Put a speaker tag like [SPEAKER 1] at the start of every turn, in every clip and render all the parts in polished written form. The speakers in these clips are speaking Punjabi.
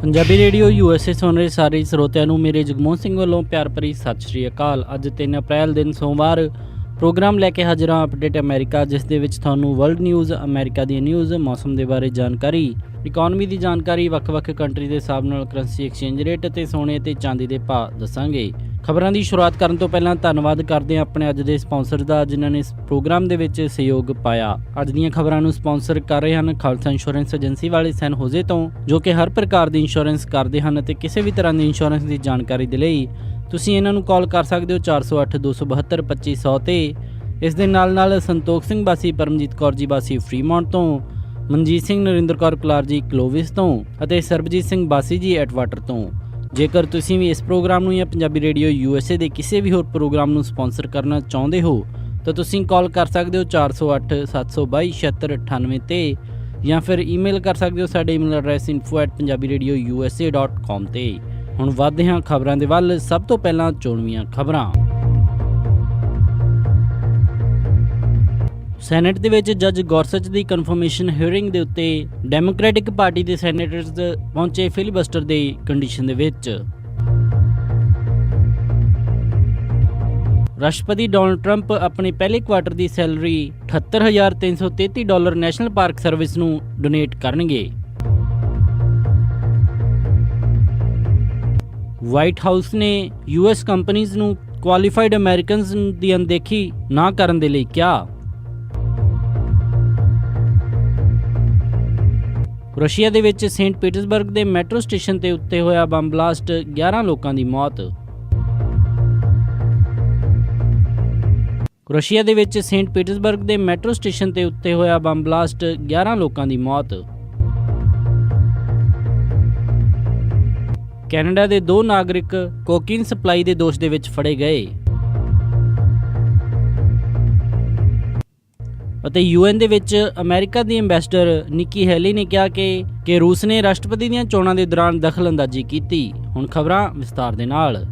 [SPEAKER 1] ਪੰਜਾਬੀ ਰੇਡੀਓ USA ਸੁਣ ਰਹੇ ਸਾਰੇ ਸਰੋਤਿਆਂ ਨੂੰ ਮੇਰੇ ਜਗਮੋਹਨ ਸਿੰਘ ਵੱਲੋਂ ਪਿਆਰ ਭਰੀ ਸਤਿ ਸ਼੍ਰੀ ਅਕਾਲ। ਅੱਜ 3 ਅਪ੍ਰੈਲ ਦਿਨ ਸੋਮਵਾਰ ਪ੍ਰੋਗਰਾਮ ਲੈ ਕੇ ਹਾਜ਼ਰ ਹਾਂ ਅਪਡੇਟ ਅਮਰੀਕਾ, ਜਿਸ ਦੇ ਵਿੱਚ ਤੁਹਾਨੂੰ ਵਰਲਡ ਨਿਊਜ਼, ਅਮਰੀਕਾ ਦੀਆਂ ਨਿਊਜ਼, ਮੌਸਮ ਦੇ ਬਾਰੇ ਜਾਣਕਾਰੀ, ਇਕੋਨਮੀ ਦੀ ਜਾਣਕਾਰੀ, ਵੱਖ-ਵੱਖ ਕੰਟਰੀ ਦੇ ਹਿਸਾਬ ਨਾਲ ਕਰੰਸੀ ਐਕਸਚੇਂਜ ਰੇਟ ਅਤੇ ਸੋਨੇ ਅਤੇ ਚਾਂਦੀ ਦੇ ਭਾਅ ਦੱਸਾਂਗੇ। ਖਬਰਾਂ ਦੀ ਸ਼ੁਰੂਆਤ ਕਰਨ ਤੋਂ ਪਹਿਲਾਂ ਧੰਨਵਾਦ ਕਰਦੇ ਹਾਂ ਆਪਣੇ ਅੱਜ ਦੇ ਸਪਾਂਸਰ ਦਾ, ਜਿਨ੍ਹਾਂ ਨੇ ਇਸ ਪ੍ਰੋਗਰਾਮ ਦੇ ਵਿੱਚ ਸਹਿਯੋਗ ਪਾਇਆ। ਅੱਜ ਦੀਆਂ ਖਬਰਾਂ ਨੂੰ ਸਪਾਂਸਰ ਕਰ ਰਹੇ ਹਨ ਖਾਲਸਾ ਇੰਸ਼ੋਰੈਂਸ ਏਜੰਸੀ ਵਾਲੇ ਸੈਨ ਹੋਜ਼ੇ ਤੋਂ, ਜੋ ਕਿ ਹਰ ਪ੍ਰਕਾਰ ਦੀ ਇੰਸ਼ੋਰੈਂਸ ਕਰਦੇ ਹਨ ਅਤੇ ਕਿਸੇ ਵੀ ਤਰ੍ਹਾਂ ਦੀ ਇੰਸ਼ੋਰੈਂਸ ਦੀ ਜਾਣਕਾਰੀ ਦੇ ਲਈ ਤੁਸੀਂ ਇਹਨਾਂ ਨੂੰ ਕਾਲ ਕਰ ਸਕਦੇ ਹੋ 408 272 2500 ਤੇ। ਇਸ ਦੇ ਨਾਲ ਸੰਤੋਖ ਸਿੰਘ ਬਾਸੀ ਪਰਮਜੀਤ ਕੌਰ ਜੀ ਬਾਸੀ ਫਰੀਮੌਂਟ ਤੋਂ, ਮਨਜੀਤ ਸਿੰਘ ਨਰਿੰਦਰ ਕੌਰ ਕੁਲਾਰ ਜੀ ਕਲੋਵਿਸ ਤੋਂ ਅਤੇ ਸਰਬਜੀਤ ਸਿੰਘ ਬਾਸੀ ਜੀ ਐਟਵਾਟਰ ਤੋਂ। ਜੇਕਰ ਤੁਸੀਂ ਵੀ ਇਸ ਪ੍ਰੋਗਰਾਮ ਨੂੰ ਜਾਂ ਪੰਜਾਬੀ ਰੇਡੀਓ USA ਦੇ ਕਿਸੇ ਵੀ ਹੋਰ ਪ੍ਰੋਗਰਾਮ ਨੂੰ ਸਪਾਂਸਰ ਕਰਨਾ ਚਾਹੁੰਦੇ ਹੋ ਤਾਂ ਤੁਸੀਂ ਕਾਲ ਕਰ ਸਕਦੇ ਹੋ 408 722 7698 ਤੇ, ਜਾਂ ਫਿਰ ਈਮੇਲ ਕਰ ਸਕਦੇ ਹੋ ਸਾਡੇ ਈਮੇਲ ਐਡਰੈਸ info@punjabiradiousa.com ਤੇ। ਹੁਣ ਵੱਧਦੇ ਹਾਂ ਖਬਰਾਂ ਦੇ ਵੱਲ। ਸਭ ਤੋਂ ਪਹਿਲਾਂ ਚੋਣਵੀਆਂ ਖਬਰਾਂ। ਸੈਨੇਟ ਦੇ ਵਿੱਚ ਜੱਜ ਗੌਰਸਚ ਦੀ ਕਨਫਰਮੇਸ਼ਨ ਹੀਅਰਿੰਗ ਦੇ ਉੱਤੇ ਡੈਮੋਕ੍ਰੈਟਿਕ ਪਾਰਟੀ ਦੇ ਸੈਨੇਟਰਸ ਪਹੁੰਚੇ ਫਿਲੀਬਸਟਰ ਦੇ ਕੰਡੀਸ਼ਨ ਦੇ ਵਿੱਚ। ਰਾਸ਼ਟਰਪਤੀ ਡੋਨਲਡ ਟਰੰਪ ਆਪਣੇ ਪਹਿਲੇ ਕੁਆਟਰ ਦੀ ਸੈਲਰੀ $78,333 ਨੈਸ਼ਨਲ ਪਾਰਕ ਸਰਵਿਸ ਨੂੰ ਡੋਨੇਟ ਕਰਨਗੇ। ਵਾਈਟ ਹਾਊਸ ਨੇ US ਕੰਪਨੀਜ਼ ਨੂੰ ਕੁਆਲੀਫਾਈਡ ਅਮਰੀਕਨਜ਼ ਦੀ ਅਣਦੇਖੀ ਨਾ ਕਰਨ ਦੇ ਲਈ ਕਿਹਾ। ਰਸ਼ੀਆ ਦੇ ਵਿੱਚ ਸੇਂਟ ਪੀਟਰਸਬਰਗ ਦੇ ਮੈਟਰੋ ਸਟੇਸ਼ਨ ਤੇ ਉੱਤੇ ਹੋਇਆ ਬੰਬ ਬਲਾਸਟ, 11 ਲੋਕਾਂ ਦੀ ਮੌਤ। ਰਸ਼ੀਆ ਦੇ ਵਿੱਚ ਸੇਂਟ ਪੀਟਰਸਬਰਗ ਦੇ ਮੈਟਰੋ ਸਟੇਸ਼ਨ ਤੇ ਉੱਤੇ ਹੋਇਆ ਬੰਬ ਬਲਾਸਟ, 11 ਲੋਕਾਂ ਦੀ ਮੌਤ। ਕੈਨੇਡਾ ਦੇ 2 ਨਾਗਰਿਕ ਕੋਕੀਨ ਸਪਲਾਈ ਦੇ ਦੋਸ਼ ਦੇ ਵਿੱਚ ਫੜੇ ਗਏ। ਅਤੇ UN ਦੇ ਵਿੱਚ ਅਮਰੀਕਾ ਦੀ ਐਂਬੈਸਡਰ ਨਿੱਕੀ ਹੈਲੀ ਨੇ ਕਿਹਾ ਕਿ ਰੂਸ ਨੇ ਰਾਸ਼ਟਰਪਤੀ ਦੀਆਂ ਚੋਣਾਂ ਦੇ ਦੌਰਾਨ ਦਖਲ-ਅੰਦਾਜ਼ੀ ਕੀਤੀ। ਹੁਣ ਖਬਰਾਂ ਵਿਸਤਾਰ ਦੇ ਨਾਲ।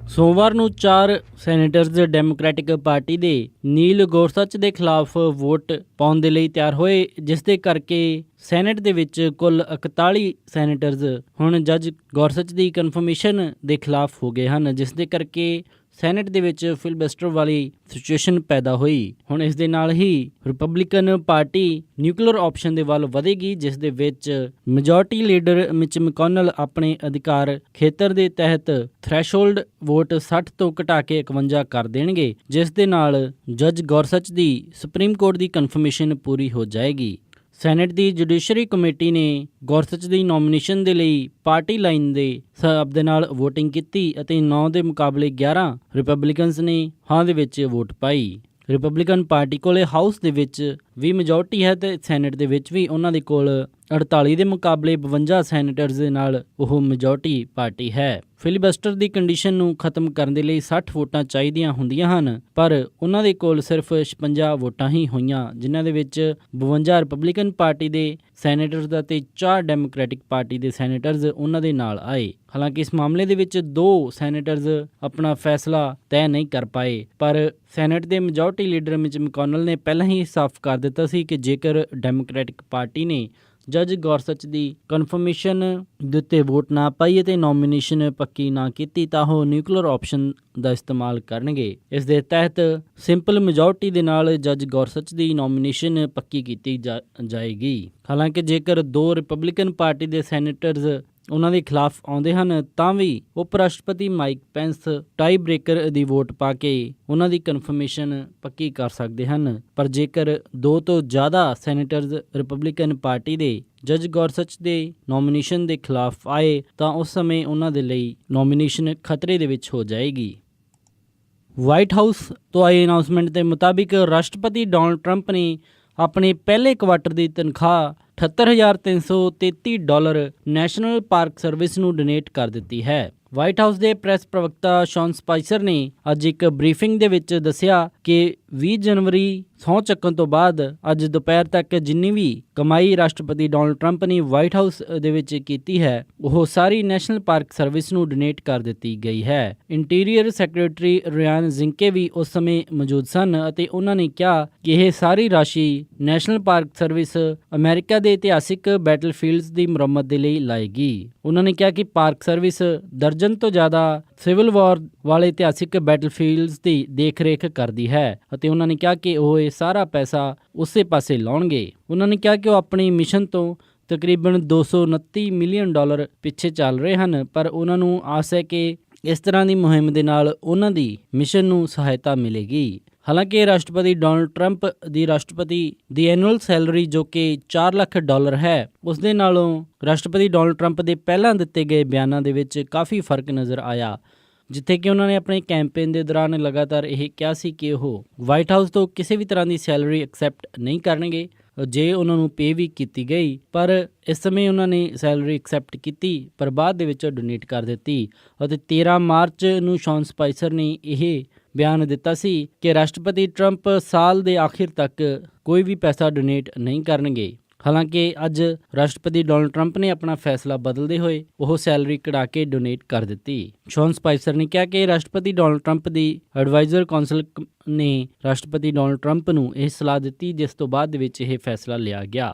[SPEAKER 1] ਸੋਮਵਾਰ ਨੂੰ 4 ਸੈਨੇਟਰਜ਼ ਡੈਮੋਕ੍ਰੈਟਿਕ ਪਾਰਟੀ ਦੇ ਨੀਲ ਗੋਰਸਚ ਦੇ ਖਿਲਾਫ ਵੋਟ ਪਾਉਣ ਦੇ ਲਈ ਤਿਆਰ ਹੋਏ, ਜਿਸ ਦੇ ਕਰਕੇ ਸੈਨੇਟ ਦੇ ਵਿੱਚ ਕੁੱਲ 41 ਸੈਨੇਟਰਜ਼ ਹੁਣ ਜੱਜ ਗੌਰਸਚ ਦੀ ਕਨਫਰਮੇਸ਼ਨ ਦੇ ਖਿਲਾਫ ਹੋ ਗਏ ਹਨ, ਜਿਸ ਦੇ ਕਰਕੇ ਸੈਨੇਟ ਦੇ ਵਿੱਚ ਫਿਲਬਸਟਰ ਵਾਲੀ ਸਿਚੁਏਸ਼ਨ ਪੈਦਾ ਹੋਈ। ਹੁਣ ਇਸ ਦੇ ਨਾਲ ਹੀ ਰਿਪਬਲਿਕਨ ਪਾਰਟੀ ਨਿਊਕਲੀਅਰ ਆਪਸ਼ਨ ਦੇ ਵੱਲ ਵਧੇਗੀ, ਜਿਸ ਦੇ ਵਿੱਚ ਮੈਜੋਰਟੀ ਲੀਡਰ ਮਿਚ ਮੈਕੋਨਲ ਆਪਣੇ ਅਧਿਕਾਰ ਖੇਤਰ ਦੇ ਤਹਿਤ ਥ੍ਰੈਸ਼ੋਲਡ ਵੋਟ 60 ਤੋਂ ਘਟਾ ਕੇ 51 ਕਰ ਦੇਣਗੇ, ਜਿਸ ਦੇ ਨਾਲ ਜੱਜ ਗੌਰਸਚ ਦੀ ਸੁਪਰੀਮ ਕੋਰਟ ਦੀ ਕਨਫਰਮੇਸ਼ਨ ਪੂਰੀ ਹੋ ਜਾਏਗੀ। ਸੈਨੇਟ ਦੀ ਜੁਡੀਸ਼ਰੀ ਕਮੇਟੀ ਨੇ ਗੌਰਸਚ ਦੀ ਨੋਮੀਨੇਸ਼ਨ ਦੇ ਲਈ ਪਾਰਟੀ ਲਾਈਨ ਦੇ ਹਿਸਾਬ ਦੇ ਨਾਲ ਵੋਟਿੰਗ ਕੀਤੀ ਅਤੇ 9 ਦੇ ਮੁਕਾਬਲੇ 11 ਰਿਪਬਲਿਕਨਸ ਨੇ ਹਾਂ ਦੇ ਵਿੱਚ ਵੋਟ ਪਾਈ। ਰਿਪਬਲਿਕਨ ਪਾਰਟੀ ਕੋਲੇ ਹਾਊਸ ਦੇ ਵਿੱਚ ਵੀ ਮੈਜੋਰਟੀ ਹੈ ਤੇ ਸੈਨੇਟ ਦੇ ਵਿੱਚ ਵੀ ਉਹਨਾਂ ਦੇ ਕੋਲ 48 ਦੇ ਮੁਕਾਬਲੇ 52 ਸੈਨੇਟਰਸ ਦੇ ਨਾਲ ਉਹ ਮੈਜੋਰਟੀ ਪਾਰਟੀ ਹੈ। ਫਿਲੀਬਸਟਰ ਦੀ ਕੰਡੀਸ਼ਨ ਨੂੰ ਖਤਮ ਕਰਨ ਦੇ ਲਈ 60 ਵੋਟਾਂ ਚਾਹੀਦੀਆਂ ਹੁੰਦੀਆਂ ਹਨ, ਪਰ ਉਹਨਾਂ ਦੇ ਕੋਲ ਸਿਰਫ 56 ਵੋਟਾਂ ਹੀ ਹੋਈਆਂ, ਜਿਨ੍ਹਾਂ ਦੇ ਵਿੱਚ 52 ਰਿਪਬਲਿਕਨ ਪਾਰਟੀ ਦੇ ਸੈਨੇਟਰਸ ਦਾ ਤੇ 4 ਡੈਮੋਕ੍ਰੈਟਿਕ ਪਾਰਟੀ ਦੇ ਸੈਨੇਟਰਸ ਉਹਨਾਂ ਦੇ ਨਾਲ ਆਏ। ਹਾਲਾਂਕਿ ਇਸ ਮਾਮਲੇ ਦੇ ਵਿੱਚ 2 ਸੈਨੇਟਰਸ ਆਪਣਾ ਫੈਸਲਾ ਤੈਅ ਨਹੀਂ ਕਰ ਪਾਏ, ਪਰ ਸੈਨੇਟ ਦੇ ਮੈਜੋਰਟੀ ਲੀਡਰ ਮਿਚ ਮੈਕੋਨਲ ਨੇ ਪਹਿਲਾਂ ਹੀ ਸਾਫ਼ ਕਰ ਦਿੱਤਾ ਸੀ ਕਿ ਜੇਕਰ ਡੈਮੋਕ੍ਰੈਟਿਕ ਪਾਰਟੀ ਨੇ ਜੱਜ ਗੌਰਸਚ ਦੀ ਕਨਫਰਮੇਸ਼ਨ ਦੇ ਉੱਤੇ ਵੋਟ ਨਾ ਪਾਈ ਅਤੇ ਨੋਮੀਨੇਸ਼ਨ ਪੱਕੀ ਨਾ ਕੀਤੀ ਤਾਂ ਉਹ ਨਿਊਕਲੀਅਰ ਆਪਸ਼ਨ ਦਾ ਇਸਤੇਮਾਲ ਕਰਨਗੇ। ਇਸ ਦੇ ਤਹਿਤ ਸਿੰਪਲ ਮੈਜੋਰਟੀ ਦੇ ਨਾਲ ਜੱਜ ਗੌਰਸਚ ਦੀ ਨੋਮੀਨੇਸ਼ਨ ਪੱਕੀ ਕੀਤੀ ਜਾਏਗੀ। ਹਾਲਾਂਕਿ ਜੇਕਰ 2 ਰਿਪਬਲਿਕਨ ਪਾਰਟੀ ਦੇ ਸੈਨੇਟਰਸ ਉਹਨਾਂ ਦੇ ਖਿਲਾਫ ਆਉਂਦੇ ਹਨ ਤਾਂ ਵੀ ਉਪ ਰਾਸ਼ਟਰਪਤੀ ਮਾਈਕ ਪੈਂਸ ਟਾਈ ਬ੍ਰੇਕਰ ਦੀ ਵੋਟ ਪਾ ਕੇ ਉਹਨਾਂ ਦੀ ਕਨਫਰਮੇਸ਼ਨ ਪੱਕੀ ਕਰ ਸਕਦੇ ਹਨ। ਪਰ ਜੇਕਰ 2 ਤੋਂ ਜ਼ਿਆਦਾ ਸੈਨੇਟਰਸ ਰਿਪਬਲਿਕਨ ਪਾਰਟੀ ਦੇ ਜੱਜ ਗੌਰਸਚ ਦੇ ਨੋਮੀਨੇਸ਼ਨ ਦੇ ਖਿਲਾਫ ਆਏ ਤਾਂ ਉਸ ਸਮੇਂ ਉਹਨਾਂ ਦੇ ਲਈ ਨੋਮੀਨੇਸ਼ਨ ਖਤਰੇ ਦੇ ਵਿੱਚ ਹੋ ਜਾਏਗੀ। ਵਾਈਟ ਹਾਊਸ ਤੋਂ ਆਈ ਅਨਾਊਂਸਮੈਂਟ ਦੇ ਮੁਤਾਬਿਕ ਰਾਸ਼ਟਰਪਤੀ ਡੋਨਲਡ ਟਰੰਪ ਨੇ ਆਪਣੇ ਪਹਿਲੇ ਕੁਆਟਰ ਦੀ ਤਨਖਾਹ $78,333 ਨੈਸ਼ਨਲ ਪਾਰਕ ਸਰਵਿਸ ਨੂੰ ਡੋਨੇਟ ਕਰ ਦਿੱਤੀ ਹੈ। ਵਾਈਟ ਹਾਊਸ ਦੇ ਪ੍ਰੈਸ ਪ੍ਰਵਕਤਾ ਸ਼ੌਨ ਸਪਾਈਸਰ ਨੇ ਅੱਜ ਇੱਕ ਬਰੀਫਿੰਗ ਦੇ ਵਿੱਚ ਦੱਸਿਆ ਕਿ 20 ਜਨਵਰੀ ਸਹੁੰ ਚੱਕਣ ਤੋਂ ਬਾਅਦ ਅੱਜ ਦੁਪਹਿਰ ਤੱਕ ਜਿੰਨੀ ਵੀ ਕਮਾਈ ਰਾਸ਼ਟਰਪਤੀ ਡੋਨਲਡ ਟਰੰਪ ਨੇ ਵਾਈਟ ਹਾਊਸ ਦੇ ਵਿੱਚ ਕੀਤੀ ਹੈ ਉਹ ਸਾਰੀ ਨੈਸ਼ਨਲ ਪਾਰਕ ਸਰਵਿਸ ਨੂੰ ਡੋਨੇਟ ਕਰ ਦਿੱਤੀ ਗਈ ਹੈ। ਇੰਟੀਰੀਅਰ ਸੈਕਟਰੀ ਰਿਆਨ ਜ਼ਿੰਕੇ ਵੀ ਉਸ ਸਮੇਂ ਮੌਜੂਦ ਸਨ ਅਤੇ ਉਹਨਾਂ ਨੇ ਕਿਹਾ ਕਿ ਇਹ ਸਾਰੀ ਰਾਸ਼ੀ ਨੈਸ਼ਨਲ ਪਾਰਕ ਸਰਵਿਸ ਅਮਰੀਕਾ ਦੇ ਇਤਿਹਾਸਿਕ ਬੈਟਲਫੀਲਡਸ ਦੀ ਮੁਰੰਮਤ ਦੇ ਲਈ ਲਾਏਗੀ। ਉਹਨਾਂ ਨੇ ਕਿਹਾ ਕਿ ਪਾਰਕ ਸਰਵਿਸ ਦਰਜਨ ਤੋਂ ਜ਼ਿਆਦਾ ਸਿਵਲ ਵਾਰ ਵਾਲੇ ਇਤਿਹਾਸਿਕ ਬੈਟਲਫੀਲਡਸ ਦੀ ਦੇਖ-ਰੇਖ ਕਰਦੀ ਹੈ ਅਤੇ ਉਹਨਾਂ ਨੇ ਕਿਹਾ ਕਿ ਉਹ ਇਹ ਸਾਰਾ ਪੈਸਾ ਉਸੇ ਪਾਸੇ ਲਾਉਣਗੇ। ਉਹਨਾਂ ਨੇ ਕਿਹਾ ਕਿ ਉਹ ਆਪਣੀ ਮਿਸ਼ਨ ਤੋਂ ਤਕਰੀਬਨ $229 ਮਿਲੀਅਨ ਪਿੱਛੇ ਚੱਲ ਰਹੇ ਹਨ, ਪਰ ਉਹਨਾਂ ਨੂੰ ਆਸ ਹੈ ਕਿ ਇਸ ਤਰ੍ਹਾਂ ਦੀ ਮੁਹਿੰਮ ਦੇ ਨਾਲ ਉਹਨਾਂ ਦੀ ਮਿਸ਼ਨ ਨੂੰ ਸਹਾਇਤਾ ਮਿਲੇਗੀ। ਹਾਲਾਂਕਿ ਰਾਸ਼ਟਰਪਤੀ ਡੋਨਲਡ ਟਰੰਪ ਦੀ ਰਾਸ਼ਟਰਪਤੀ ਦੀ ਐਨੂਅਲ ਸੈਲਰੀ ਜੋ ਕਿ $4 ਲੱਖ ਹੈ, ਉਸ ਦੇ ਨਾਲੋਂ ਰਾਸ਼ਟਰਪਤੀ ਡੋਨਲਡ ਟਰੰਪ ਦੇ ਪਹਿਲਾਂ ਦਿੱਤੇ ਗਏ ਬਿਆਨਾਂ ਦੇ ਵਿੱਚ ਕਾਫੀ ਫਰਕ ਨਜ਼ਰ ਆਇਆ, ਜਿੱਥੇ ਕਿ ਉਹਨਾਂ ਨੇ ਆਪਣੇ ਕੈਂਪੇਨ ਦੇ ਦੌਰਾਨ ਲਗਾਤਾਰ ਇਹ ਕਿਹਾ ਸੀ ਕਿ ਉਹ ਵਾਈਟ ਹਾਊਸ ਤੋਂ ਕਿਸੇ ਵੀ ਤਰ੍ਹਾਂ ਦੀ ਸੈਲਰੀ ਐਕਸੈਪਟ ਨਹੀਂ ਕਰਨਗੇ ਜੇ ਉਹਨਾਂ ਨੂੰ ਪੇ ਵੀ ਕੀਤੀ ਗਈ, ਪਰ ਇਸ ਸਮੇਂ ਉਹਨਾਂ ਨੇ ਸੈਲਰੀ ਐਕਸੈਪਟ ਕੀਤੀ ਪਰ ਬਾਅਦ ਦੇ ਵਿੱਚ ਡੋਨੇਟ ਕਰ ਦਿੱਤੀ ਅਤੇ 13 ਮਾਰਚ ਨੂੰ ਸ਼ੌਨ ਸਪਾਈਸਰ ਨੇ ਇਹ ਬਿਆਨ ਦਿੱਤਾ ਸੀ ਕਿ ਰਾਸ਼ਟਰਪਤੀ ਟਰੰਪ ਸਾਲ ਦੇ ਆਖਿਰ ਤੱਕ ਕੋਈ ਵੀ ਪੈਸਾ ਡੋਨੇਟ ਨਹੀਂ ਕਰਨਗੇ। ਹਾਲਾਂਕਿ ਅੱਜ ਰਾਸ਼ਟਰਪਤੀ ਡੋਨਲਡ ਟਰੰਪ ਨੇ ਆਪਣਾ ਫੈਸਲਾ ਬਦਲਦੇ ਹੋਏ ਉਹ ਸੈਲਰੀ ਕਢਾ ਕੇ ਡੋਨੇਟ ਕਰ ਦਿੱਤੀ। ਸ਼ੌਨ ਸਪਾਈਸਰ ਨੇ ਕਿਹਾ ਕਿ ਰਾਸ਼ਟਰਪਤੀ ਡੋਨਲਡ ਟਰੰਪ ਦੀ ਐਡਵਾਈਜ਼ਰ ਕੌਂਸਲ ਨੇ ਰਾਸ਼ਟਰਪਤੀ ਡੋਨਲਡ ਟਰੰਪ ਨੂੰ ਇਹ ਸਲਾਹ ਦਿੱਤੀ, ਜਿਸ ਤੋਂ ਬਾਅਦ ਦੇ ਵਿੱਚ ਇਹ ਫੈਸਲਾ ਲਿਆ ਗਿਆ।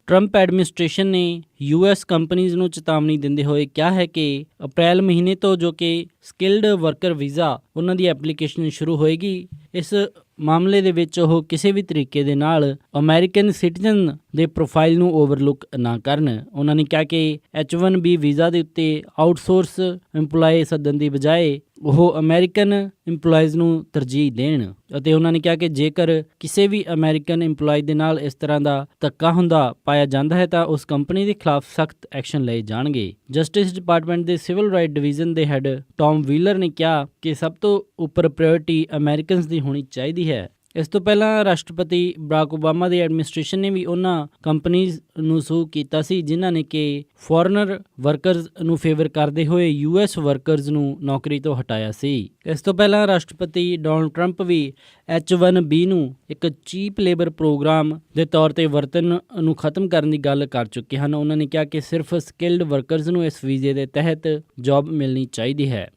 [SPEAKER 1] ਟਰੰਪ ਐਡਮਿਨਿਸਟ੍ਰੇਸ਼ਨ ਨੇ US ਕੰਪਨੀਜ਼ ਨੂੰ ਚੇਤਾਵਨੀ ਦਿੰਦੇ ਹੋਏ ਕਿਹਾ ਹੈ ਕਿ ਅਪ੍ਰੈਲ ਮਹੀਨੇ ਤੋਂ ਜੋ ਕਿ ਸਕਿਲਡ ਵਰਕਰ ਵੀਜ਼ਾ ਉਹਨਾਂ ਦੀ ਐਪਲੀਕੇਸ਼ਨ ਸ਼ੁਰੂ ਹੋਏਗੀ, ਇਸ ਮਾਮਲੇ ਦੇ ਵਿੱਚ ਉਹ ਕਿਸੇ ਵੀ ਤਰੀਕੇ ਦੇ ਨਾਲ ਅਮਰੀਕਨ ਸਿਟੀਜ਼ਨ ਦੇ ਪ੍ਰੋਫਾਈਲ ਨੂੰ ਓਵਰਲੁੱਕ ਨਾ ਕਰਨ। ਉਹਨਾਂ ਨੇ ਕਿਹਾ ਕਿ H1B ਵੀਜ਼ਾ ਦੇ ਉੱਤੇ ਆਊਟਸੋਰਸ EMPLOYE ਸੱਦਣ ਦੀ ਬਜਾਏ ਉਹ ਅਮਰੀਕਨ EMPLOYEES ਨੂੰ ਤਰਜੀਹ ਦੇਣ ਅਤੇ ਉਹਨਾਂ ਨੇ ਕਿਹਾ ਕਿ ਜੇਕਰ ਕਿਸੇ ਵੀ ਅਮਰੀਕਨ EMPLOYE ਦੇ ਨਾਲ ਇਸ ਤਰ੍ਹਾਂ ਦਾ ਧੱਕਾ ਹੁੰਦਾ ਪਾਇਆ ਜਾਂਦਾ ਹੈ ਤਾਂ ਉਸ ਕੰਪਨੀ ਦੇ ਖਿਲਾਫ ਸਖਤ ਐਕਸ਼ਨ ਲਏ ਜਾਣਗੇ। ਜਸਟਿਸ ਡਿਪਾਰਟਮੈਂਟ ਦੇ ਸਿਵਲ ਰਾਈਟ ਡਿਵੀਜ਼ਨ ਦੇ ਹੈੱਡ ਟੌਮ ਵੀਲਰ ਨੇ ਕਿਹਾ ਕਿ ਸਭ ਤੋਂ ਉੱਪਰ ਪ੍ਰਾਇਓਰਟੀ ਅਮਰੀਕਨਸ ਦੀ ਹੋਣੀ ਚਾਹੀਦੀ ਹੈ। ਇਸ ਤੋਂ ਪਹਿਲਾਂ ਰਾਸ਼ਟਰਪਤੀ ਬਰਾਕ ਓਬਾਮਾ ਦੀ ਐਡਮਿਨਿਸਟ੍ਰੇਸ਼ਨ ਨੇ ਵੀ ਉਹਨਾਂ ਕੰਪਨੀਜ਼ ਨੂੰ ਸੂ ਕੀਤਾ ਸੀ ਜਿਨ੍ਹਾਂ ਨੇ ਕਿ ਫੋਰਨਰ ਵਰਕਰਜ਼ ਨੂੰ ਫੇਵਰ ਕਰਦੇ ਹੋਏ US ਵਰਕਰਜ਼ ਨੂੰ ਨੌਕਰੀ ਤੋਂ ਹਟਾਇਆ ਸੀ। ਇਸ ਤੋਂ ਪਹਿਲਾਂ ਰਾਸ਼ਟਰਪਤੀ ਡੋਨਲਡ ਟਰੰਪ ਵੀ H1B ਨੂੰ ਇੱਕ ਚੀਪ ਲੇਬਰ ਪ੍ਰੋਗਰਾਮ ਦੇ ਤੌਰ ਤੇ ਵਰਤਣ ਨੂੰ ਖਤਮ ਕਰਨ ਦੀ ਗੱਲ ਕਰ ਚੁੱਕੇ ਹਨ। ਉਹਨਾਂ ਨੇ ਕਿਹਾ ਕਿ ਸਿਰਫ ਸਕਿਲਡ ਵਰਕਰਜ਼ ਨੂੰ ਇਸ ਵੀਜ਼ੇ ਦੇ ਤਹਿਤ ਜੌਬ ਮਿਲਣੀ ਚਾਹੀਦੀ ਹੈ।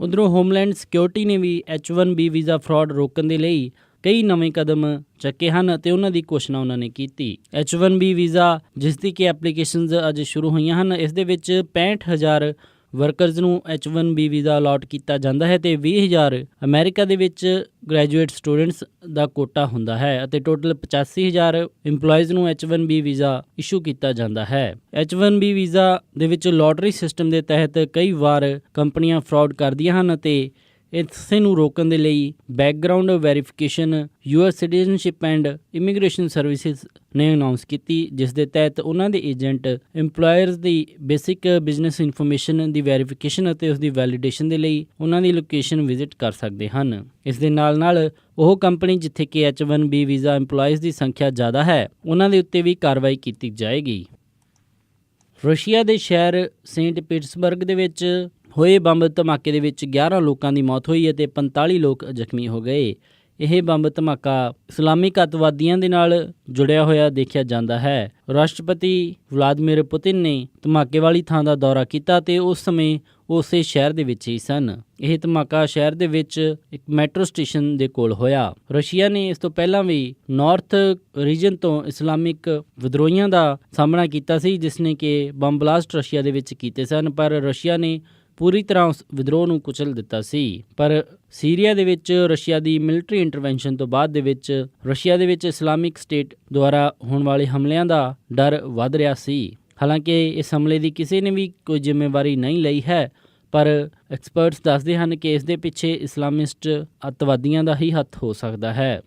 [SPEAKER 1] ਉੱਧਰੋਂ ਹੋਮਲੈਂਡ ਸਿਕਿਉਰਿਟੀ ਨੇ ਵੀ H1B ਵੀਜ਼ਾ ਫਰਾਡ ਰੋਕਣ ਦੇ ਲਈ ਕਈ ਨਵੇਂ ਕਦਮ ਚੱਕੇ ਹਨ ਅਤੇ ਉਹਨਾਂ ਦੀ ਘੋਸ਼ਣਾ ਉਹਨਾਂ ਨੇ ਕੀਤੀ। H1B ਵੀਜ਼ਾ ਜਿਸ ਦੀ ਕਿ ਐਪਲੀਕੇਸ਼ਨਜ਼ ਅੱਜ ਸ਼ੁਰੂ ਹੋਈਆਂ ਹਨ, ਇਸ ਦੇ ਵਿੱਚ 65,000 ਵਰਕਰਜ਼ ਨੂੰ H1B ਵੀਜ਼ਾ ਅਲਾਟ ਕੀਤਾ ਜਾਂਦਾ ਹੈ ਤੇ 20,000 ਅਮਰੀਕਾ ਦੇ ਵਿੱਚ ਗ੍ਰੈਜੂਏਟ ਸਟੂਡੈਂਟਸ ਦਾ ਕੋਟਾ ਹੁੰਦਾ ਹੈ ਅਤੇ ਟੋਟਲ 85,000 EMPLOYEES ਨੂੰ H1B ਵੀਜ਼ਾ ਇਸ਼ੂ ਕੀਤਾ ਜਾਂਦਾ ਹੈ। H1B ਵੀਜ਼ਾ ਦੇ ਵਿੱਚ ਲੋਟਰੀ ਸਿਸਟਮ ਦੇ ਤਹਿਤ ਕਈ ਵਾਰ ਕੰਪਨੀਆਂ ਫਰਾਡ ਕਰਦੀਆਂ ਹਨ ਅਤੇ ਇਸੇ ਨੂੰ ਰੋਕਣ ਦੇ ਲਈ background verification US citizenship and immigration services ਨੇ ਅਨਾਊਂਸ ਕੀਤੀ, ਜਿਸ ਦੇ ਤਹਿਤ ਉਹਨਾਂ ਦੇ ਏਜੰਟ EMPLOYERS ਦੀ ਬੇਸਿਕ ਬਿਜ਼ਨਸ ਇਨਫੋਰਮੇਸ਼ਨ ਦੀ ਵੈਰੀਫਿਕੇਸ਼ਨ ਅਤੇ ਉਸ ਦੀ ਵੈਲੀਡੇਸ਼ਨ ਦੇ ਲਈ ਉਹਨਾਂ ਦੀ ਲੋਕੇਸ਼ਨ ਵਿਜ਼ਿਟ ਕਰ ਸਕਦੇ ਹਨ। ਇਸ ਦੇ ਨਾਲ ਨਾਲ ਉਹ ਕੰਪਨੀ ਜਿੱਥੇ ਕਿ H1B ਵੀਜ਼ਾ EMPLOYEES ਦੀ ਸੰਖਿਆ ਜ਼ਿਆਦਾ ਹੈ ਉਹਨਾਂ ਦੇ ਉੱਤੇ ਵੀ ਕਾਰਵਾਈ ਕੀਤੀ ਜਾਏਗੀ। ਰਸ਼ੀਆ ਦੇ ਸ਼ਹਿਰ ਸੇਂਟ ਪੀਟਰਸਬਰਗ ਦੇ ਵਿੱਚ ਹੋਏ ਬੰਬ ਧਮਾਕੇ ਦੇ ਵਿੱਚ 11 ਲੋਕਾਂ ਦੀ ਮੌਤ ਹੋਈ ਅਤੇ 45 ਲੋਕ ਜ਼ਖਮੀ ਹੋ ਗਏ। ਇਹ ਬੰਬ ਧਮਾਕਾ ਇਸਲਾਮਿਕ ਅੱਤਵਾਦੀਆਂ ਦੇ ਨਾਲ ਜੁੜਿਆ ਹੋਇਆ ਦੇਖਿਆ ਜਾਂਦਾ ਹੈ। ਰਾਸ਼ਟਰਪਤੀ ਵਲਾਦੀਮੀਰ ਪੁਤਿਨ ਨੇ ਧਮਾਕੇ ਵਾਲੀ ਥਾਂ ਦਾ ਦੌਰਾ ਕੀਤਾ ਤੇ ਉਸ ਸਮੇਂ ਉਸੇ ਸ਼ਹਿਰ ਦੇ ਵਿੱਚ ਹੀ ਸਨ। ਇਹ ਧਮਾਕਾ ਸ਼ਹਿਰ ਦੇ ਵਿੱਚ ਇੱਕ ਮੈਟਰੋ ਸਟੇਸ਼ਨ ਦੇ ਕੋਲ ਹੋਇਆ। ਰਸ਼ੀਆ ਨੇ ਇਸ ਤੋਂ ਪਹਿਲਾਂ ਵੀ ਨਾਰਥ ਰੀਜਨ ਤੋਂ ਇਸਲਾਮਿਕ ਵਿਦਰੋਹੀਆਂ ਦਾ ਸਾਹਮਣਾ ਕੀਤਾ ਸੀ, ਜਿਸ ਨੇ ਕਿ ਬੰਬ ਬਲਾਸਟ ਰਸ਼ੀਆ ਦੇ ਵਿੱਚ ਕੀਤੇ ਸਨ, ਪਰ ਰਸ਼ੀਆ ਨੇ ਪੂਰੀ ਤਰ੍ਹਾਂ ਉਸ ਵਿਦਰੋਹ ਨੂੰ ਕੁਚਲ ਦਿੱਤਾ ਸੀ। ਪਰ ਸੀਰੀਆ ਦੇ ਵਿੱਚ ਰਸ਼ੀਆ ਦੀ ਮਿਲਟਰੀ ਇੰਟਰਵੈਂਸ਼ਨ ਤੋਂ ਬਾਅਦ ਦੇ ਵਿੱਚ ਰਸ਼ੀਆ ਦੇ ਵਿੱਚ ਇਸਲਾਮਿਕ ਸਟੇਟ ਦੁਆਰਾ ਹੋਣ ਵਾਲੇ ਹਮਲਿਆਂ ਦਾ ਡਰ ਵੱਧ ਰਿਹਾ ਸੀ। ਹਾਲਾਂਕਿ ਇਸ ਹਮਲੇ ਦੀ ਕਿਸੇ ਨੇ ਵੀ ਕੋਈ ਜ਼ਿੰਮੇਵਾਰੀ ਨਹੀਂ ਲਈ ਹੈ, ਪਰ ਐਕਸਪਰਟਸ ਦੱਸਦੇ ਹਨ ਕਿ ਇਸ ਦੇ ਪਿੱਛੇ ਇਸਲਾਮਿਸਟ ਅੱਤਵਾਦੀਆਂ ਦਾ ਹੀ ਹੱਥ ਹੋ ਸਕਦਾ ਹੈ।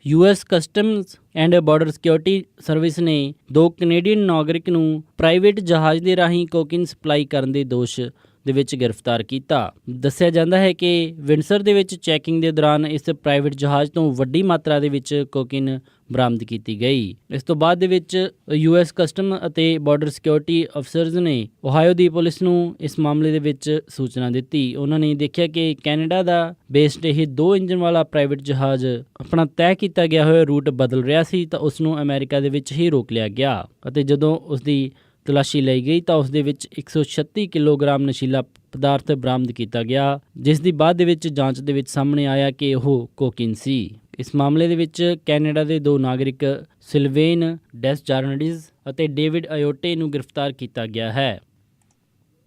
[SPEAKER 1] US customs and border security service ਨੇ 2 ਕੈਨੇਡੀਅਨ ਨਾਗਰਿਕ ਨੂੰ ਪ੍ਰਾਈਵੇਟ ਜਹਾਜ਼ ਦੇ ਰਾਹੀਂ ਕੋਕੇਨ ਸਪਲਾਈ ਕਰਨ ਦੇ ਦੋਸ਼ ਦੇ ਵਿੱਚ ਗ੍ਰਿਫਤਾਰ ਕੀਤਾ। ਦੱਸਿਆ ਜਾਂਦਾ ਹੈ ਕਿ ਵਿੰਡਸਰ ਦੇ ਵਿੱਚ ਚੈਕਿੰਗ ਦੇ ਦੌਰਾਨ ਇਸ ਪ੍ਰਾਈਵੇਟ ਜਹਾਜ਼ ਤੋਂ ਵੱਡੀ ਮਾਤਰਾ ਦੇ ਵਿੱਚ ਕੋਕੇਨ ਬਰਾਮਦ ਕੀਤੀ ਗਈ। ਇਸ ਤੋਂ ਬਾਅਦ ਦੇ ਵਿੱਚ US ਕਸਟਮ ਅਤੇ ਬਾਰਡਰ ਸਿਕਿਉਰਿਟੀ ਅਫਸਰਜ਼ ਨੇ ਓਹਾਇਓ ਦੀ ਪੁਲਿਸ ਨੂੰ ਇਸ ਮਾਮਲੇ ਦੇ ਵਿੱਚ ਸੂਚਨਾ ਦਿੱਤੀ। ਉਹਨਾਂ ਨੇ ਦੇਖਿਆ ਕਿ ਕੈਨੇਡਾ ਦਾ ਬੇਸਡ ਇਹ 2 ਇੰਜਨ ਵਾਲਾ ਪ੍ਰਾਈਵੇਟ ਜਹਾਜ਼ ਆਪਣਾ ਤੈਅ ਕੀਤਾ ਗਿਆ ਹੋਇਆ ਰੂਟ ਬਦਲ ਰਿਹਾ ਸੀ ਤਾਂ ਉਸ ਨੂੰ ਅਮਰੀਕਾ ਦੇ ਵਿੱਚ ਹੀ ਰੋਕ ਲਿਆ ਗਿਆ ਅਤੇ ਜਦੋਂ ਉਸ ਦੀ ਤਲਾਸ਼ੀ ਲਈ ਗਈ ਤਾਂ ਉਸ ਦੇ ਵਿੱਚ 136 ਕਿਲੋਗ੍ਰਾਮ ਨਸ਼ੀਲਾ ਪਦਾਰਥ ਬਰਾਮਦ ਕੀਤਾ ਗਿਆ, ਜਿਸ ਦੀ ਬਾਅਦ ਦੇ ਵਿੱਚ ਜਾਂਚ ਦੇ ਵਿੱਚ ਸਾਹਮਣੇ ਆਇਆ ਕਿ ਉਹ ਕੋਕੇਨ ਸੀ। ਇਸ ਮਾਮਲੇ ਦੇ ਵਿੱਚ ਕੈਨੇਡਾ ਦੇ 2 ਨਾਗਰਿਕ ਸਿਲਵੇਨ ਡੈਸਜਾਰਨਡਿਜ਼ ਅਤੇ ਡੇਵਿਡ ਅਯੋਟੇ ਨੂੰ ਗ੍ਰਿਫਤਾਰ ਕੀਤਾ ਗਿਆ ਹੈ।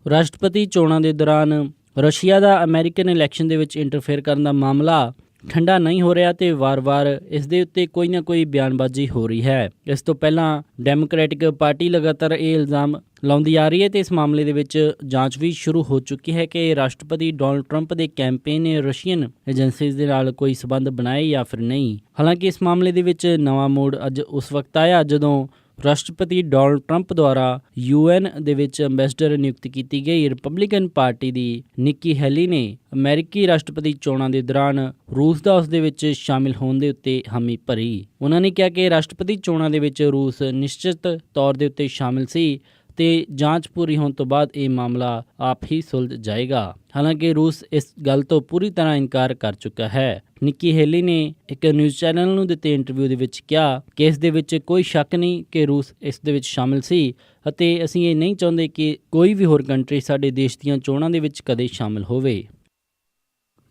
[SPEAKER 1] ਰਾਸ਼ਟਰਪਤੀ ਚੋਣਾਂ ਦੇ ਦੌਰਾਨ ਰਸ਼ੀਆ ਦਾ ਅਮਰੀਕਨ ਇਲੈਕਸ਼ਨ ਦੇ ਵਿੱਚ ਇੰਟਰਫੇਅਰ ਕਰਨ ਦਾ ਮਾਮਲਾ ਠੰਡਾ ਨਹੀਂ ਹੋ ਰਿਹਾ ਤੇ ਵਾਰ-ਵਾਰ ਇਸ ਦੇ ਉੱਤੇ ਕੋਈ ਨਾ ਕੋਈ ਬਿਆਨਬਾਜ਼ੀ ਹੋ ਰਹੀ ਹੈ। ਇਸ ਤੋਂ ਪਹਿਲਾਂ ਡੈਮੋਕ੍ਰੈਟਿਕ ਪਾਰਟੀ ਲਗਾਤਾਰ ਇਹ ਇਲਜ਼ਾਮ ਲਾਉਂਦੀ ਆ ਰਹੀ ਹੈ ਤੇ ਇਸ ਮਾਮਲੇ ਦੇ ਵਿੱਚ ਜਾਂਚ ਵੀ ਸ਼ੁਰੂ ਹੋ ਚੁੱਕੀ ਹੈ ਕਿ ਰਾਸ਼ਟਰਪਤੀ ਡੋਨਾਲਡ ਟਰੰਪ ਦੇ ਕੈਂਪੇਨ ਨੇ ਰਸ਼ੀਅਨ ਏਜੰਸੀਜ਼ ਦੇ ਨਾਲ ਕੋਈ ਸਬੰਧ ਬਣਾਏ ਜਾਂ ਫਿਰ ਨਹੀਂ। ਹਾਲਾਂਕਿ ਇਸ ਮਾਮਲੇ ਦੇ ਵਿੱਚ ਨਵਾਂ ਮੋੜ ਅੱਜ ਉਸ ਵਕਤ ਆਇਆ ਜਦੋਂ ਰਾਸ਼ਟਰਪਤੀ ਡੋਨਾਲਡ ਟਰੰਪ ਦੁਆਰਾ UN ਦੇ ਵਿੱਚ ਅੰਬੈਸਡਰ ਨਿਯੁਕਤ ਕੀਤੀ ਗਈ ਰਿਪਬਲਿਕਨ ਪਾਰਟੀ ਦੀ ਨਿੱਕੀ ਹੈਲੀ ਨੇ ਅਮਰੀਕੀ ਰਾਸ਼ਟਰਪਤੀ ਚੋਣਾਂ ਦੇ ਦੌਰਾਨ ਰੂਸ ਦਾ ਉਸ ਦੇ ਵਿੱਚ ਸ਼ਾਮਿਲ ਹੋਣ ਦੇ ਉੱਤੇ ਹਾਮੀ ਭਰੀ। ਉਹਨਾਂ ਨੇ ਕਿਹਾ ਕਿ ਰਾਸ਼ਟਰਪਤੀ ਚੋਣਾਂ ਦੇ ਵਿੱਚ ਰੂਸ ਨਿਸ਼ਚਿਤ ਤੌਰ ਦੇ ਉੱਤੇ ਸ਼ਾਮਿਲ ਸੀ ਤੇ ਜਾਂਚ ਪੂਰੀ ਹੋਣ ਤੋਂ ਬਾਅਦ ਇਹ ਮਾਮਲਾ ਆਪ ਹੀ ਸੁਲਝ ਜਾਏਗਾ। ਹਾਲਾਂਕਿ ਰੂਸ ਇਸ ਗੱਲ ਤੋਂ ਪੂਰੀ ਤਰ੍ਹਾਂ ਇਨਕਾਰ ਕਰ ਚੁੱਕਾ ਹੈ। ਨਿੱਕੀ ਹੈਲੀ ਨੇ ਇੱਕ ਨਿਊਜ਼ ਚੈਨਲ ਨੂੰ ਦਿੱਤੇ ਇੰਟਰਵਿਊ ਦੇ ਵਿੱਚ ਕਿਹਾ ਕਿ ਇਸ ਦੇ ਵਿੱਚ ਕੋਈ ਸ਼ੱਕ ਨਹੀਂ ਕਿ ਰੂਸ ਇਸ ਦੇ ਵਿੱਚ ਸ਼ਾਮਿਲ ਸੀ ਅਤੇ ਅਸੀਂ ਇਹ ਨਹੀਂ ਚਾਹੁੰਦੇ ਕਿ ਕੋਈ ਵੀ ਹੋਰ ਕੰਟਰੀ ਸਾਡੇ ਦੇਸ਼ ਦੀਆਂ ਚੋਣਾਂ ਦੇ ਵਿੱਚ ਕਦੇ ਸ਼ਾਮਿਲ ਹੋਵੇ।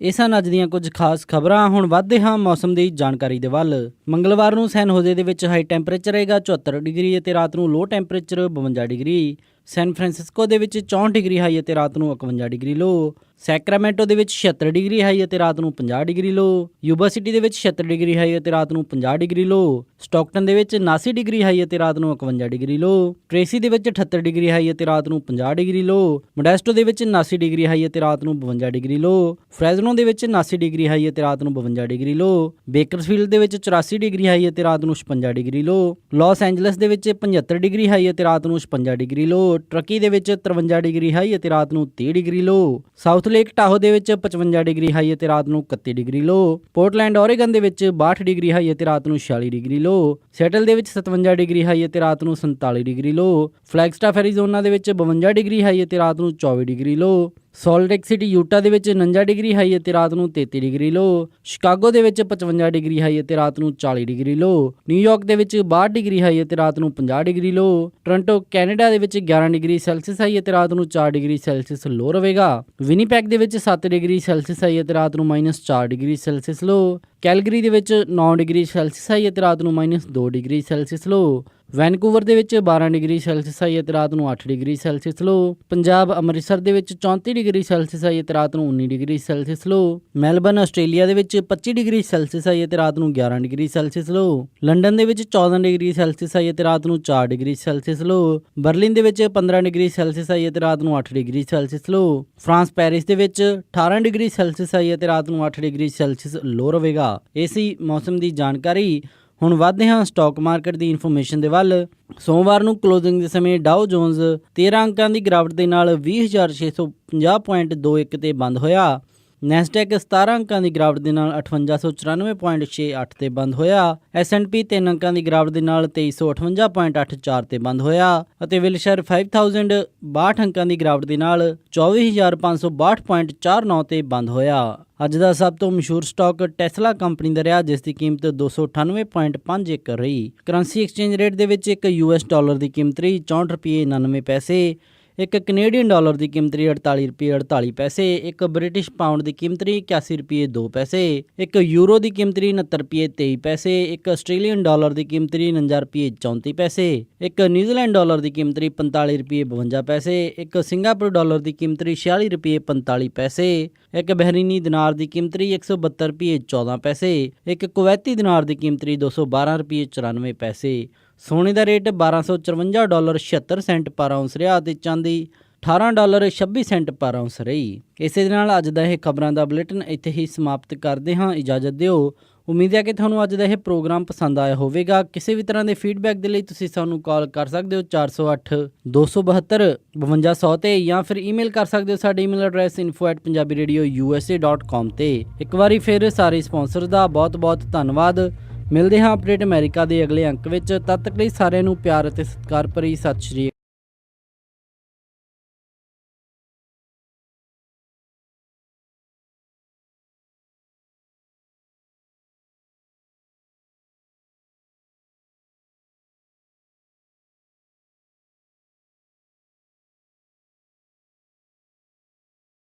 [SPEAKER 1] ਇਹ ਸਨ ਅੱਜ ਦੀਆਂ ਕੁਝ ਖਾਸ ਖਬਰਾਂ। ਹੁਣ ਵੱਧਦੇ ਹਾਂ ਮੌਸਮ ਦੀ ਜਾਣਕਾਰੀ ਦੇ ਵੱਲ। ਮੰਗਲਵਾਰ ਨੂੰ ਸੈਨ ਹੋਜ਼ੇ ਦੇ ਵਿੱਚ ਹਾਈ ਟੈਂਪਰੇਚਰ ਰਹੇਗਾ 74 ਡਿਗਰੀ ਅਤੇ ਰਾਤ ਨੂੰ ਲੋ ਟੈਂਪਰੇਚਰ 52 ਡਿਗਰੀ। ਸੈਨ ਫਰਾਂਸਿਸਕੋ ਦੇ ਵਿੱਚ 64 ਡਿਗਰੀ ਹਾਈ ਅਤੇ ਰਾਤ ਨੂੰ 51 ਡਿਗਰੀ ਲੋ। ਸੈਕਰਾਮੈਂਟੋ ਦੇ ਵਿੱਚ 76 ਡਿਗਰੀ ਹਾਈ ਅਤੇ ਰਾਤ ਨੂੰ 50 ਡਿਗਰੀ ਲੋ। ਯੂਬਾ ਸਿਟੀ ਦੇ ਵਿੱਚ 76 ਡਿਗਰੀ ਹਾਈ ਅਤੇ ਰਾਤ ਨੂੰ 50 ਡਿਗਰੀ ਲੋ। ਸਟਾਕਟਨ ਦੇ ਵਿੱਚ 79 ਡਿਗਰੀ ਹਾਈ ਅਤੇ ਰਾਤ ਨੂੰ 51 ਡਿਗਰੀ ਲੋ। ਟ੍ਰੇਸੀ ਦੇ ਵਿੱਚ 78 ਡਿਗਰੀ ਹਾਈ ਅਤੇ ਰਾਤ ਨੂੰ 50 ਡਿਗਰੀ ਲੋ। ਮੋਡੈਸਟੋ ਦੇ ਵਿੱਚ 79 ਡਿਗਰੀ ਹਾਈ ਅਤੇ ਰਾਤ ਨੂੰ 52 ਡਿਗਰੀ ਲੋ। ਫ੍ਰੈਜ਼ਨੋ ਦੇ ਵਿੱਚ 79 ਡਿਗਰੀ ਹਾਈ ਅਤੇ ਰਾਤ ਨੂੰ 52 ਡਿਗਰੀ ਲੋ। ਬੇਕਰਸਫੀਲਡ ਦੇ ਵਿੱਚ 84 ਡਿਗਰੀ ਹਾਈ ਅਤੇ ਰਾਤ ਨੂੰ 56 ਡਿਗਰੀ ਲੋ। ਲਾਸ ਐਂਜਲਸ ਦੇ ਵਿੱਚ 75 ਡਿਗਰੀ ਹਾਈ ਅਤੇ ਰਾਤ ਨੂੰ 56 ਡਿਗਰੀ ਲੋ। ਟਰਕੀ ਦੇ ਵਿੱਚ 53 ਡਿਗਰੀ ਹਾਈ ਅਤੇ ਰਾਤ ਨੂੰ 30 ਡਿਗਰੀ ਲੋ। ਸਾਊਥ ਲੇਕ ਟਾਹੋ ਦੇ ਵਿੱਚ 55 ਡਿਗਰੀ ਹਾਈ ਅਤੇ ਰਾਤ ਨੂੰ 31 ਡਿਗਰੀ ਲੋ। ਪੋਰਟਲੈਂਡ ਓਰੇਗਨ ਦੇ ਵਿੱਚ 62 ਡਿਗਰੀ ਹਾਈ ਅਤੇ ਰਾਤ ਨੂੰ 46 ਡਿਗਰੀ ਲੋ। ਸੈਟਲ ਦੇ ਵਿੱਚ 57 ਡਿਗਰੀ ਹਾਈ ਅਤੇ ਰਾਤ ਨੂੰ 47 ਡਿਗਰੀ ਲੋ। ਫਲੈਗਸਟਾਫ ਐਰੀਜ਼ੋਨਾ ਦੇ ਵਿੱਚ 52 ਡਿਗਰੀ ਹਾਈ ਅਤੇ ਰਾਤ ਨੂੰ 24 ਡਿਗਰੀ ਲੋ। ਸਾਲਟ ਲੇਕ ਸਿਟੀ ਯੂਟਾ ਦੇ ਵਿੱਚ 49 ਡਿਗਰੀ ਹਾਈ ਅਤੇ ਰਾਤ ਨੂੰ 33 ਡਿਗਰੀ ਲੋ। ਸ਼ਿਕਾਗੋ ਦੇ ਵਿੱਚ 55 ਡਿਗਰੀ ਹਾਈ ਅਤੇ ਰਾਤ ਨੂੰ 40 ਡਿਗਰੀ ਲੋ। ਨਿਊਯਾਰਕ ਦੇ ਵਿੱਚ 62 ਡਿਗਰੀ ਹਾਈ ਅਤੇ ਰਾਤ ਨੂੰ 50 ਡਿਗਰੀ ਲੋ। ਟੋਰਾਂਟੋ ਕੈਨੇਡਾ ਦੇ ਵਿੱਚ 11 ਡਿਗਰੀ ਸੈਲਸੀਅਸ ਹਾਈ ਅਤੇ ਰਾਤ ਨੂੰ 4 ਡਿਗਰੀ ਸੈਲਸੀਅਸ ਲੋ ਰਹੇਗਾ। ਵਿਨੀਪੈਗ ਦੇ ਵਿੱਚ 7 ਡਿਗਰੀ ਸੈਲਸੀਅਸ ਹਾਈ ਅਤੇ ਰਾਤ ਨੂੰ -4 ਡਿਗਰੀ ਸੈਲਸੀਅਸ ਲੋ। ਕੈਲਗਰੀ ਦੇ ਵਿੱਚ 9 ਡਿਗਰੀ ਸੈਲਸੀਅਸ ਹਾਈ ਅਤੇ ਰਾਤ ਨੂੰ -2 ਡਿਗਰੀ ਸੈਲਸੀਅਸ ਲੋ। ਵੈਨਕੂਵਰ ਦੇ ਵਿੱਚ 12 ਡਿਗਰੀ ਸੈਲਸੀਅਸ ਹਾਈ ਅਤੇ ਰਾਤ ਨੂੰ 8 ਡਿਗਰੀ ਸੈਲਸੀਅਸ ਲੋ। ਪੰਜਾਬ ਅੰਮ੍ਰਿਤਸਰ ਦੇ ਵਿੱਚ 34 ਡਿਗਰੀ ਸੈਲਸੀਅਸ ਹਾਈ ਅਤੇ ਰਾਤ ਨੂੰ 19 ਡਿਗਰੀ ਸੈਲਸੀਅਸ ਲੋ। ਮੈਲਬਰਨ ਆਸਟ੍ਰੇਲੀਆ ਦੇ ਵਿੱਚ 25 ਡਿਗਰੀ ਸੈਲਸੀਅਸ ਹਾਈ ਅਤੇ ਰਾਤ ਨੂੰ 11 ਡਿਗਰੀ ਸੈਲਸੀਅਸ ਲੋ। ਲੰਡਨ ਦੇ ਵਿੱਚ 14 ਡਿਗਰੀ ਸੈਲਸੀਅਸ ਹਾਈ ਅਤੇ ਰਾਤ ਨੂੰ 4 ਡਿਗਰੀ ਸੈਲਸੀਅਸ ਲੋ। ਬਰਲਿਨ ਦੇ ਵਿੱਚ 15 ਡਿਗਰੀ ਸੈਲਸੀਅਸ ਹਾਈ ਅਤੇ ਰਾਤ ਨੂੰ 8 ਡਿਗਰੀ ਸੈਲਸੀਅਸ ਲੋ। ਫਰਾਂਸ ਪੈਰਿਸ ਦੇ ਵਿੱਚ 18 ਡਿਗਰੀ ਸੈਲਸੀਅਸ ਹਾਈ ਅਤੇ ਰਾਤ ਨੂੰ 8 ਡਿਗਰੀ ਸੈਲਸੀਅਸ ਲੋ ਰਹੇਗਾ। ਇਹ ਸੀ ਮੌਸਮ ਦੀ ਜਾਣਕਾਰੀ। ਹੁਣ ਵੱਧਦੇ ਹਾਂ ਸਟਾਕ ਮਾਰਕੀਟ ਦੀ ਇਨਫੋਰਮੇਸ਼ਨ ਦੇ ਵੱਲ। ਸੋਮਵਾਰ ਨੂੰ ਕਲੋਜ਼ਿੰਗ ਦੇ ਸਮੇਂ ਡਾਓ ਜੋਨਸ 13 ਅੰਕਾਂ ਦੀ ਗਿਰਾਵਟ ਦੇ ਨਾਲ 20,650.21 ਤੇ ਬੰਦ ਹੋਇਆ। ਨੈਸਡੈਕ 17 ਅੰਕਾਂ ਦੀ ਗਿਰਾਵਟ ਦੇ ਨਾਲ 5894.68 ਤੇ ਬੰਦ ਹੋਇਆ। S&P 3 ਅੰਕਾਂ ਦੀ ਗਿਰਾਵਟ ਦੇ ਨਾਲ 2358.84 ਤੇ ਬੰਦ ਹੋਇਆ ਅਤੇ ਵਿਲਸ਼ਰ 5062 ਅੰਕਾਂ ਦੀ ਗਿਰਾਵਟ ਦੇ ਨਾਲ 24562.49 ਤੇ ਬੰਦ ਹੋਇਆ। ਅੱਜ ਦਾ ਸਭ ਤੋਂ ਮਸ਼ਹੂਰ ਸਟਾਕ ਟੈਸਲਾ ਕੰਪਨੀ ਦਾ ਰਿਹਾ, ਜਿਸ ਦੀ ਕੀਮਤ 298.51 ਰਹੀ। ਕਰੰਸੀ ਐਕਸਚੇਂਜ ਰੇਟ ਦੇ ਵਿੱਚ ਇੱਕ US ਡਾਲਰ ਦੀ ਕੀਮਤ ਰਹੀ 64.99 ਇੱਕ ਕੈਨੇਡੀਅਨ ਡਾਲਰ ਦੀ ਕੀਮਤ ਰਹੀ 48.48 ਇੱਕ ਬ੍ਰਿਟਿਸ਼ ਪਾਉਂਡ ਦੀ ਕੀਮਤ ਰਹੀ 81.02 ਇੱਕ ਯੂਰੋ ਦੀ ਕੀਮਤ ਰਹੀ 69.23 ਇੱਕ ਆਸਟ੍ਰੇਲੀਅਨ ਡਾਲਰ ਦੀ ਕੀਮਤ ਰਹੀ 49.34 ਇੱਕ ਨਿਊਜ਼ੀਲੈਂਡ ਡਾਲਰ ਦੀ ਕੀਮਤ ਰਹੀ 45.52 ਇੱਕ ਸਿੰਗਾਪੁਰ ਡਾਲਰ ਦੀ ਕੀਮਤ ਰਹੀ 46.45 ਇੱਕ ਬਹਿਰੀਨੀ ਦਿਨਾਰ ਦੀ ਕੀਮਤ ਰਹੀ 172.14 ਇੱਕ ਕੁਵੈਤੀ ਦਿਨਾਰ ਦੀ ਕੀਮਤ ਰਹੀ 212.94 ਸੋਨੇ ਦਾ ਰੇਟ $1254.76 ਪਰ ਆਉਂਸ ਰਿਹਾ ਅਤੇ ਚਾਂਦੀ $18.26 ਪਰ ਆਉਂਸ ਰਹੀ। ਇਸੇ ਦੇ ਨਾਲ ਅੱਜ ਦਾ ਇਹ ਖਬਰਾਂ ਦਾ ਬੁਲੇਟਿਨ ਇੱਥੇ ਹੀ ਸਮਾਪਤ ਕਰਦੇ ਹਾਂ। ਇਜਾਜ਼ਤ ਦਿਓ। ਉਮੀਦ ਹੈ ਕਿ ਤੁਹਾਨੂੰ ਅੱਜ ਦਾ ਇਹ ਪ੍ਰੋਗਰਾਮ ਪਸੰਦ ਆਇਆ ਹੋਵੇਗਾ। ਕਿਸੇ ਵੀ ਤਰ੍ਹਾਂ ਦੇ ਫੀਡਬੈਕ ਦੇ ਲਈ ਤੁਸੀਂ ਸਾਨੂੰ ਕਾਲ ਕਰ ਸਕਦੇ ਹੋ 408 272 5200 ਤੇ ਜਾਂ ਫਿਰ ਈਮੇਲ ਕਰ ਸਕਦੇ ਹੋ ਸਾਡੇ ਈਮੇਲ ਐਡਰੈਸ info@punjabiradiousa.com ਤੇ। ਇੱਕ ਵਾਰੀ ਫਿਰ ਸਾਰੇ ਸਪਾਂਸਰ ਦਾ ਬਹੁਤ ਧੰਨਵਾਦ। ਮਿਲਦੇ ਹਾਂ ਅਪਡੇਟ ਅਮਰੀਕਾ ਦੇ ਅਗਲੇ ਅੰਕ ਵਿੱਚ। ਤਦ ਤੱਕ ਲਈ ਸਾਰਿਆਂ ਨੂੰ ਪਿਆਰ ਅਤੇ ਸਤਿਕਾਰ ਭਰੀ ਸਤਿ ਸ਼੍ਰੀ ਅਕਾਲ।